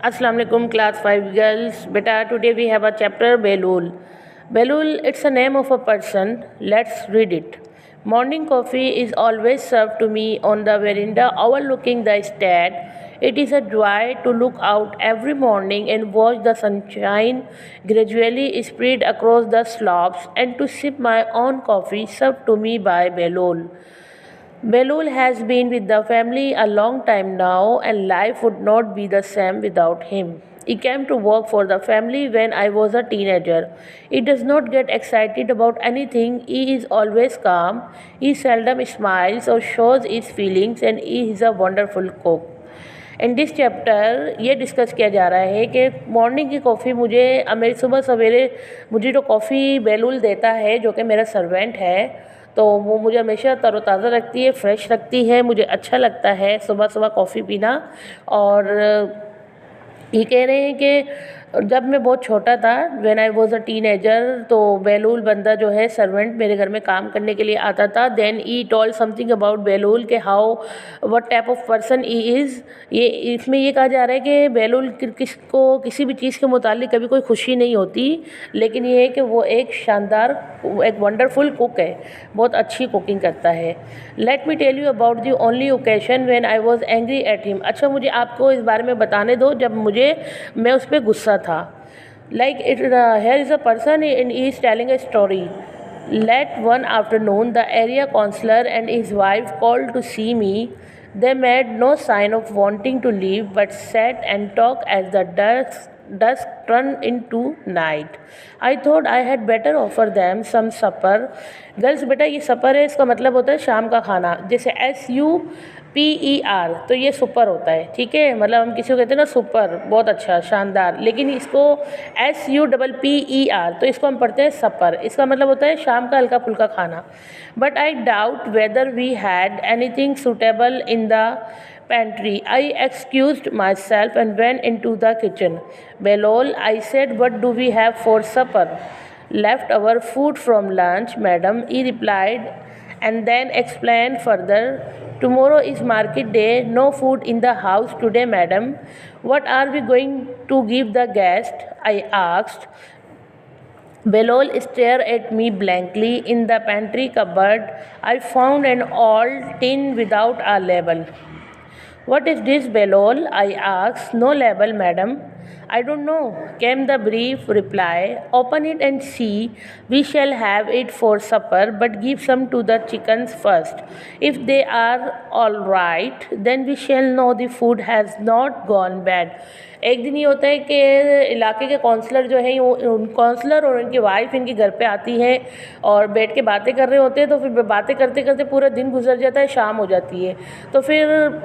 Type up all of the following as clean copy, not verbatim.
Assalamu alaikum class 5 girls. Beta, today we have a chapter Belul. Belul, it's a name of a person. Let's read it. Morning coffee is always served to me on the veranda overlooking the estate. It is a joy to look out every morning and watch the sunshine gradually spread across the slopes and to sip my own coffee served to me by Belul. Belul has been with the family a long time now, and life would not be the same without him. He came to work for the family when I was a teenager. He does not get excited about anything, he is always calm, he seldom smiles or shows his feelings, and he is a wonderful cook. In this chapter ये discuss किया जा रहा है कि morning की coffee मेरी सुबह सवेरे मुझे जो कॉफ़ी बेलुल देता है, जो कि मेरा सर्वेंट है, तो वो मुझे हमेशा तरोताज़ा रखती है, फ्रेश रखती है। मुझे अच्छा लगता है सुबह सुबह कॉफ़ी पीना। और ये कह रहे हैं कि जब मैं बहुत छोटा था, when I was a teenager, तो बेलुल बंदा जो है सर्वेंट मेरे घर में काम करने के लिए आता था। Then he told something about Belul के how what type of person he is. ये इसमें ये कहा जा रहा है कि बेलुल किसको किसी भी चीज़ के मुतालिक कभी कोई खुशी नहीं होती, लेकिन ये है कि वो एक शानदार, एक वंडरफुल कुक है, बहुत अच्छी कुकिंग करता है। Let me tell you about the only occasion when I was angry at him. अच्छा, मुझे आपको इस बारे में बताने दो जब मैं उस पर गुस्सा था। Like it here is a person in is telling a story. Late one afternoon the area councillor and his wife called to see me. They made no sign of wanting to leave but sat and talked as the dusk turned into night. I thought I had better offer them some supper. Girls बेटा, ये सपर है, इसका मतलब होता है शाम का खाना। जैसे SUPER, तो ये सुपर होता है, ठीक है। मतलब हम किसी को कहते हैं ना सुपर, बहुत अच्छा, शानदार, लेकिन इसको SUPPER, तो इसको हम पढ़ते हैं सपर। इसका मतलब होता है शाम का हल्का फुल्का खाना। But I doubt whether we had anything suitable in the pantry. I excused myself and went into the kitchen. Belol, I said, what do we have for supper? Leftover food from lunch, madam, he replied, and then explained further. Tomorrow is market day, no food in the house today, madam. What are we going to give the guest? I asked. Belol stared at me blankly. In the pantry cupboard, I found an old tin without a label. What is this, Belol? I asked. No label, madam. I don't know, came the brief reply. Open it and see. We shall have it for supper, but give some to the chickens first. If they are all right, then we shall know the food has not gone bad. एक दिन ये होता है कि इलाके के counsellor जो है, काउंसलर और उनकी वाइफ इनके घर पे आती है और बैठ के बातें कर रहे होते हैं। तो फिर बातें करते करते पूरा दिन गुजर जाता है, शाम हो जाती है। तो फिर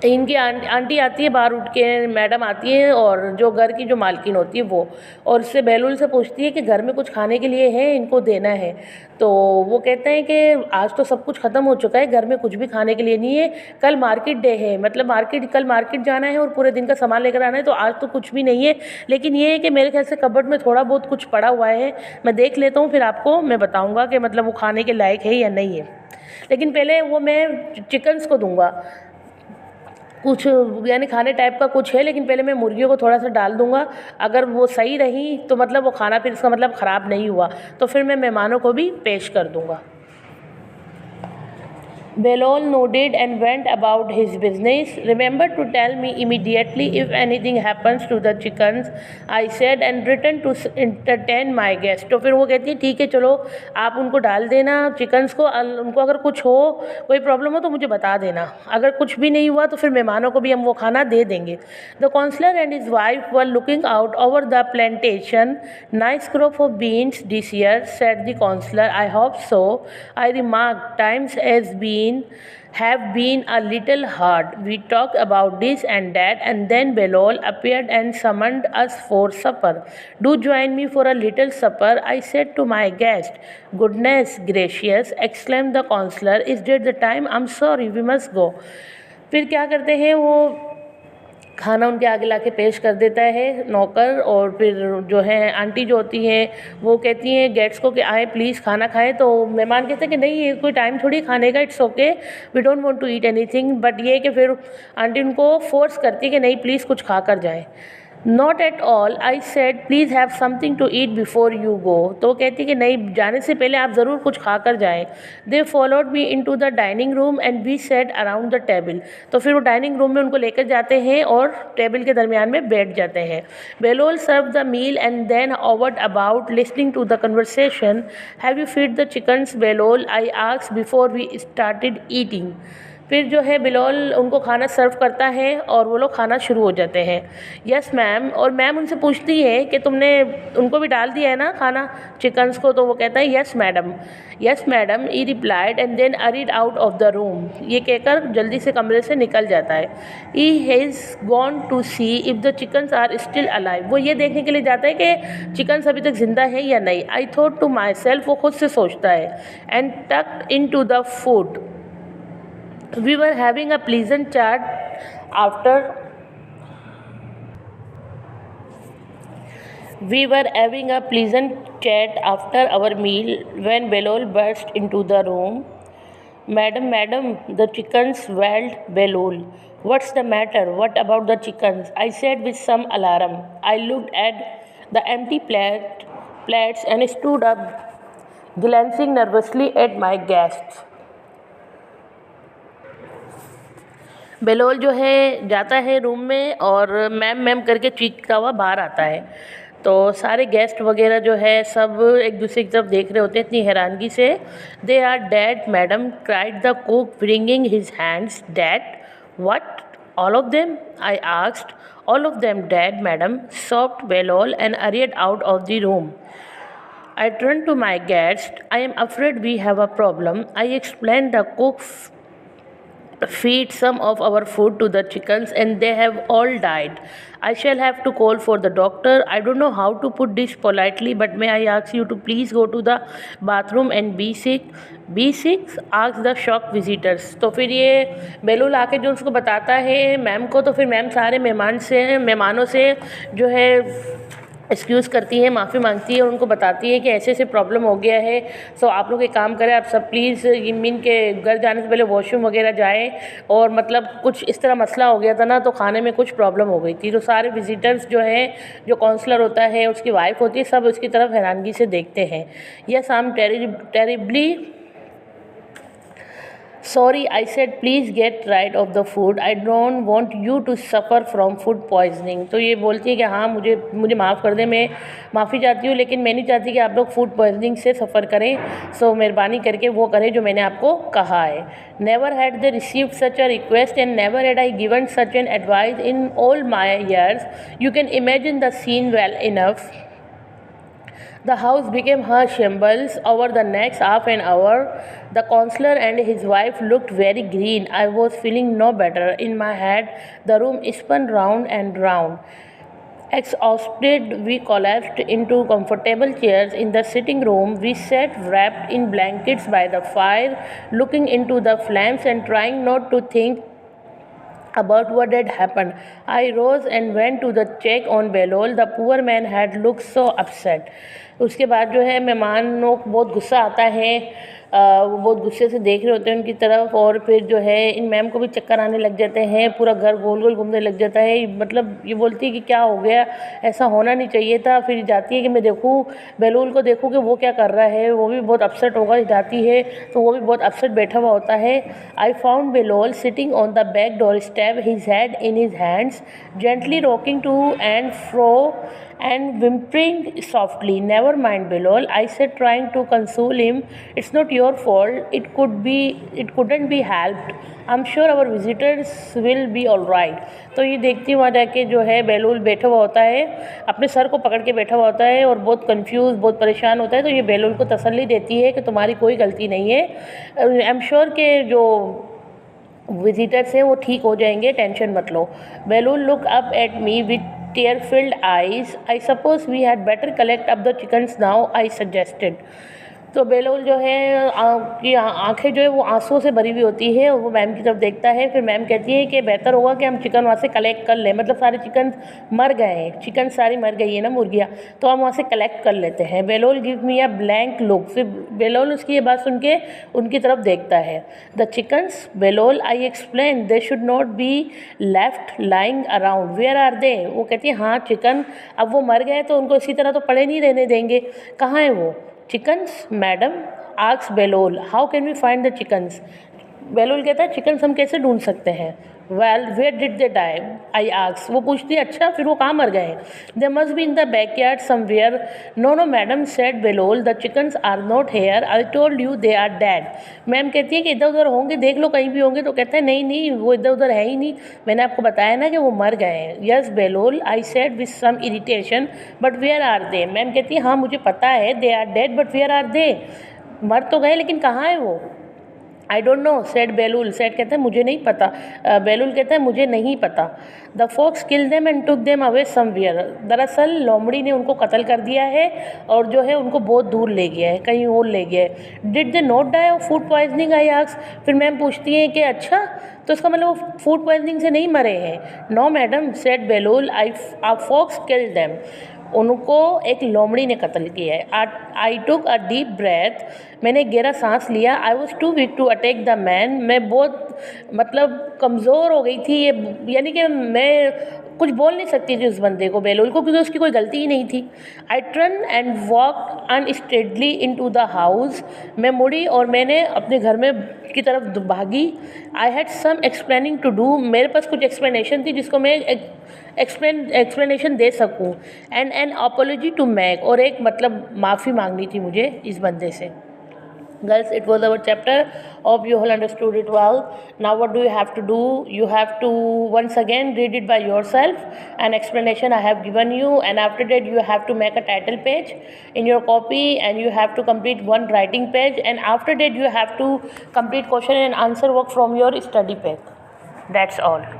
इनकी आंटी आती है बाहर उठ के, मैडम आती है, और जो घर की जो मालकिन होती है वो, और उससे बेलुल से पूछती है कि घर में कुछ खाने के लिए है, इनको देना है। तो वो कहते हैं कि आज तो सब कुछ ख़त्म हो चुका है, घर में कुछ भी खाने के लिए नहीं है, कल मार्केट डे है, मतलब कल मार्केट जाना है और पूरे दिन का सामान लेकर आना है, तो आज तो कुछ भी नहीं है। लेकिन ये है कि मेरे ख्याल से कबर्ड में थोड़ा बहुत कुछ पड़ा हुआ है, मैं देख लेता हूँ, फिर आपको मैं बताऊँगा कि मतलब वो खाने के लायक है या नहीं है। लेकिन पहले वो मैं चिकन्स को दूँगा कुछ, यानी खाने टाइप का कुछ है, लेकिन पहले मैं मुर्गियों को थोड़ा सा डाल दूंगा। अगर वो सही रही तो मतलब वो खाना फिर इसका मतलब ख़राब नहीं हुआ, तो फिर मैं मेहमानों को भी पेश कर दूंगा। Belol nodded and went about his business. Remember to tell me immediately if anything happens to the chickens, I said, and returned to entertain my guest. तो फिर वो कहती है ठीक है, चलो आप उनको डाल देना चिकन्स को, उनको अगर कुछ हो, कोई प्रॉब्लम हो तो मुझे बता देना, अगर कुछ भी नहीं हुआ तो फिर मेहमानों को भी हम वो खाना दे देंगे। The counselor and his wife were looking out over the plantation. Nice crop of beans this year, said the counselor. I hope so, I remarked. Times have been a little hard. We talked about this and that, and then Belol appeared and summoned us for supper. Do join me for a little supper, I said to my guest. Goodness gracious, exclaimed the counselor, is that the time? I'm sorry, we must go. फिर क्या करते हैं, वो खाना उनके आगे ला के पेश कर देता है नौकर। और फिर जो है आंटी जो होती हैं वो कहती हैं गेट्स को कि आए प्लीज़ खाना खाएं। तो मेहमान कहते हैं कि नहीं ये कोई टाइम थोड़ी खाने का, it's okay, we don't want to eat anything. But ये कि फिर आंटी उनको फोर्स करती है कि नहीं प्लीज़ कुछ खा कर जाएँ। Not at all, I said please have something to eat before you go. तो वो कहती कि नहीं जाने से पहले आप ज़रूर कुछ खा कर जाएँ। They followed me into the dining room and we sat around the table. तो फिर वो डाइनिंग रूम में उनको लेकर जाते हैं और टेबल के दरमियान में बैठ जाते हैं। Belol serve the meal and then hovered about listening to the conversation. Have you feed the chickens Belol, I asked before we started eating. फिर जो है बिलोल उनको खाना सर्व करता है और वो लोग खाना शुरू हो जाते हैं। Yes ma'am. और मैम उनसे पूछती है कि तुमने उनको भी डाल दिया है ना खाना चिकन्स को। तो वो कहता है yes madam, yes madam, he replied and then hurried out of the room. ये कहकर जल्दी से कमरे से निकल जाता है। He has gone to see if the chickens are still alive. वो ये देखने के लिए जाता है कि चिकन्स अभी तक ज़िंदा है या नहीं। I thought to myself, वो खुद से सोचता है। And tucked into the food. We were having a pleasant chat after our meal when Belol burst into the room. Madam, the chickens wailed Belol. What's the matter? What about the chickens? I said with some alarm. I looked at the empty plates and stood up, glancing nervously at my guests. Behlol जो है जाता है room में और ma'am ma'am करके चीखता हुआ बाहर आता है। तो सारे गेस्ट वगैरह जो है सब एक दूसरे की तरफ देख रहे होते हैं इतनी हैरानगी से। They are dead madam, cried the cook wringing his hands. Dead? What? All of them? I asked. All of them dead, madam, sobbed Belol and hurried out of the room. I turned to my guest. I am afraid we have a problem. I explained the cook feed some of our food to the chickens and they have all died. I shall have to call for the doctor. I don't know how to put this politely, but may I ask you to please go to the bathroom and be sick? Be sick? Asked the shocked visitors. तो फिर ये बेलूल आके जो उसको बताता है ma'am को, तो फिर मैम सारे मेहमानों से जो है एक्सक्यूज़ करती है, माफ़ी मांगती है और उनको बताती है कि ऐसे ऐसे प्रॉब्लम हो गया है। सो आप लोग एक काम करें, आप सब प्लीज़ मीन के घर जाने से पहले वॉशरूम वगैरह जाएं। और मतलब कुछ इस तरह मसला हो गया था ना, तो खाने में कुछ प्रॉब्लम हो गई थी। तो सारे विजिटर्स जो हैं, जो काउंसलर होता है, उसकी वाइफ होती है, सब उसकी तरफ हैरानगी से देखते हैं। Yes I am terribly sorry, I said please get rid of the food. I don't want you to suffer from food poisoning. तो ये बोलती है कि हाँ मुझे माफ़ कर दें, मैं माफ़ी चाहती हूँ, लेकिन मैं नहीं चाहती कि आप लोग फूड पॉइजनिंग से सफ़र करें। सो मेहरबानी करके वो करें जो मैंने आपको कहा है। Never had they received such a request and never had I given such an advice in all my years. You can imagine the scene well enough. The house became her shambles over the next half an hour. The counselor and his wife looked very green. I was feeling no better. In my head, the room spun round and round. Exhausted, we collapsed into comfortable chairs in the sitting room. We sat wrapped in blankets by the fire, looking into the flames and trying not to think about what had happened. I rose and went to the check on Belol. The poor man had looked so upset. उसके बाद जो है मेहमानों को बहुत गुस्सा आता है, वो बहुत गुस्से से देख रहे होते हैं उनकी तरफ। और फिर जो है इन मैम को भी चक्कर आने लग जाते हैं, पूरा घर गोल गोल घूमने लग जाता है। मतलब ये बोलती है कि क्या हो गया, ऐसा होना नहीं चाहिए था। फिर जाती है कि मैं देखूँ बेलूल को, देखूँ कि वो क्या कर रहा है, वो भी बहुत अपसेट होगा। जाती है तो वो भी बहुत अपसेट बैठा हुआ होता है। I found Belol sitting on the back door step, his head in his hands, gently rocking to and fro and whimpering softly. Never mind, Belol, I said, trying to console him. It's not your fault. It couldn't be helped. I'm sure our visitors will be all right. तो ये देखती वहाँ जाके जो है बेलूल बैठा हुआ होता है, अपने सर को पकड़ के बैठा हुआ होता है और बहुत कंफ्यूज, बहुत परेशान होता है। तो ये बेलूल को तसल्ली देती है कि तुम्हारी कोई गलती नहीं है। आई एम श्योर के जो विजिटर्स हैं वो ठीक हो जाएंगे, टेंशन मत लो। Belul look up at me with tear-filled eyes. I suppose we had better collect up the chickens now, I suggested. तो बेलोल जो है की आंखें जो है वो आंसुओं से भरी हुई होती है और वो मैम की तरफ देखता है। फिर मैम कहती है कि बेहतर होगा कि हम चिकन वहाँ से कलेक्ट कर लें, मतलब सारे चिकन मर गए हैं, चिकन सारी मर गई है ना मुर्गियाँ, तो हम वहाँ से कलेक्ट कर लेते हैं। Belol give me a blank look, फिर बेलोल उसकी ये बात सुन के उनकी तरफ देखता है। The chickens Belol I explain they should not be left lying around, where are they. वो कहती है हाँ चिकन अब वो मर गए तो उनको इसी तरह तो पड़े नहीं रहने देंगे, कहाँ है वो chickens madam? Asks Belol how can we find the chickens? Belol कहता है चिकन्स हम कैसे ढूंढ सकते हैं? Well where did they die I asks, वो पूछती है अच्छा फिर वो कहाँ मर गए? They must be in the backyard somewhere. No no madam said Belol the chickens are not here, I told you they are dead. Ma'am कहती है कि इधर उधर होंगे, देख लो कहीं भी होंगे। तो कहता है नहीं नहीं वो इधर उधर है ही नहीं, मैंने आपको बताया ना कि वो मर गए हैं। Yes Belol I said with some irritation but where are they. Ma'am कहती है हाँ मुझे पता है they are dead but where are they, मर तो गए लेकिन कहाँ है वो? I don't know said Belul, said कहता है मुझे नहीं पता, बेलुल कहता है मुझे नहीं पता। The fox kill them and took them away somewhere, दरअसल लोमड़ी ने उनको कत्ल कर दिया है और जो है उनको बहुत दूर ले गया है, कहीं और ले गया है। Did they not die of food poisoning I ask, फिर मैम पूछती हैं कि अच्छा तो इसका मतलब वो फूड पॉइजनिंग से नहीं मरे हैं? नो मैडम सेड बेलुल आई फॉक्स किल देम, उनको एक लोमड़ी ने कत्ल किया है। आई टुक अ डीप ब्रेथ, मैंने गहरा सांस लिया। I was too weak to attack the man, मैं बहुत मतलब कमज़ोर हो गई थी, ये यानी कि मैं कुछ बोल नहीं सकती थी उस बंदे को, बेलोल को, क्योंकि उसकी कोई गलती ही नहीं थी। I turn and walk unsteadily into the house, मैं मुड़ी और मैंने अपने घर में की तरफ भागी। I had some explaining to do, मेरे पास कुछ एक्सप्लेनेशन थी जिसको मैं एक्सप्लेनेशन दे सकूं। And an apology to make, और एक मतलब माफ़ी मांगनी थी मुझे इस बंदे से। Girls, it was our chapter. Hope you all understood it well. Now what do you have to do? You have to once again read it by yourself. An explanation I have given you, and after that you have to make a title page in your copy, and you have to complete one writing page, and after that you have to complete question and answer work from your study pack. That's all.